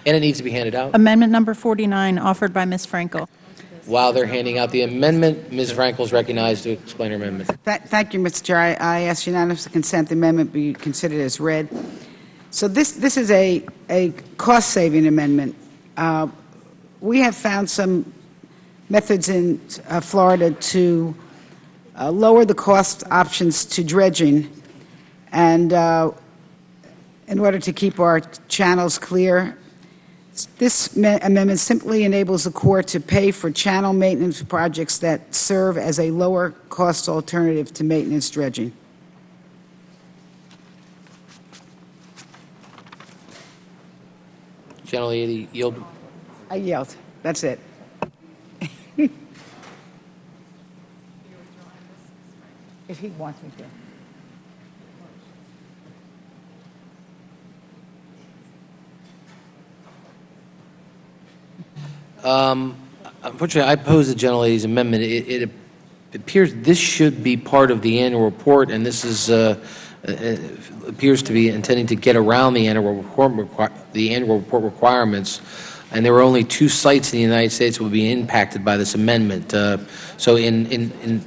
And it needs to be handed out. Amendment number 49, offered by Ms. Frankel. While they're handing out the amendment, Ms. Frankel is recognized to explain her amendment. Thank you, Mr. Chair. I ask unanimous consent the amendment be considered as read. So this is a cost-saving amendment. We have found some methods in Florida to lower the cost options to dredging, and in order to keep our channels clear. This amendment simply enables the Corps to pay for channel maintenance projects that serve as a lower cost alternative to maintenance dredging. Generally, yield. I yelled. That's it. If he wants me to. Unfortunately, I oppose the gentlelady's amendment. It appears this should be part of the annual report, and this is appears to be intending to get around the annual report requirements. And there were only 2 sites in the United States that would be impacted by this amendment. So in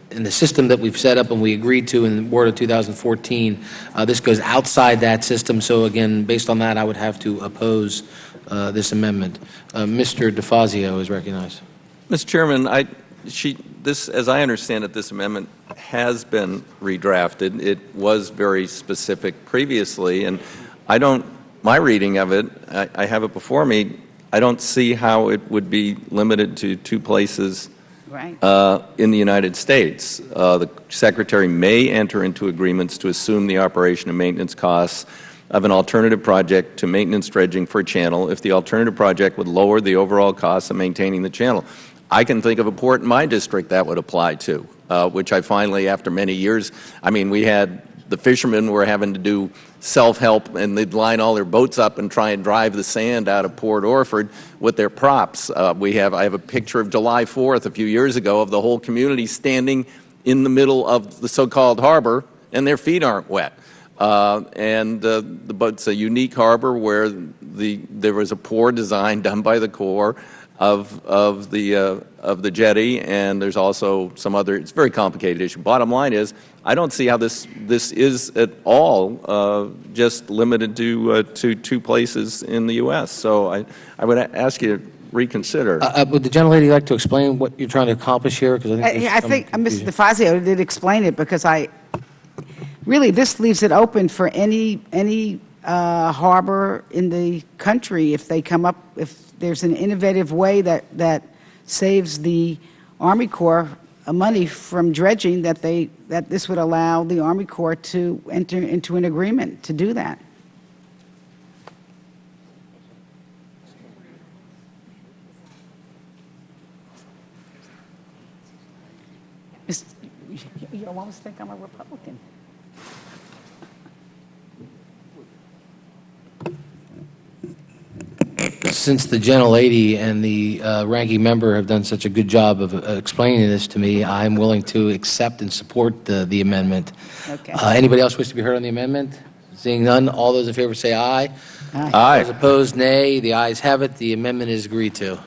the system that we've set up and we agreed to in the WRDA 2014, this goes outside that system. So again, based on that, I would have to oppose this amendment. Mr. DeFazio is recognized. Mr. Chairman, as I understand it, this amendment has been redrafted. It was very specific previously, and my reading of it, I have it before me, I don't see how it would be limited to 2 places Right. in the United States. The Secretary may enter into agreements to assume the operation and maintenance costs of an alternative project to maintenance dredging for a channel if the alternative project would lower the overall costs of maintaining the channel. I can think of a port in my district that would apply to, which I finally, after many years, I mean, we had the fishermen were having to do self-help, and they'd line all their boats up and try and drive the sand out of Port Orford with their props. I have a picture of July 4th a few years ago of the whole community standing in the middle of the so-called harbor, and their feet aren't wet. The boat's a unique harbor where there was a poor design done by the Corps of the jetty, and there's also some other. It's a very complicated issue. Bottom line is, I don't see how this is at all just limited to 2 places in the U.S. So I would ask you to reconsider. Would the gentlelady like to explain what you're trying to accomplish here? Because I think Mr. DeFazio did explain it, because really this leaves it open for any harbor in the country if there's an innovative way that saves the Army Corps money from dredging, that this would allow the Army Corps to enter into an agreement to do that. You almost think I'm a Republican. Since the gentlelady and the ranking member have done such a good job of explaining this to me, I'm willing to accept and support the amendment. Okay. Anybody else wish to be heard on the amendment? Seeing none, all those in favor say aye. Aye. Aye. Those opposed, nay. The ayes have it. The amendment is agreed to.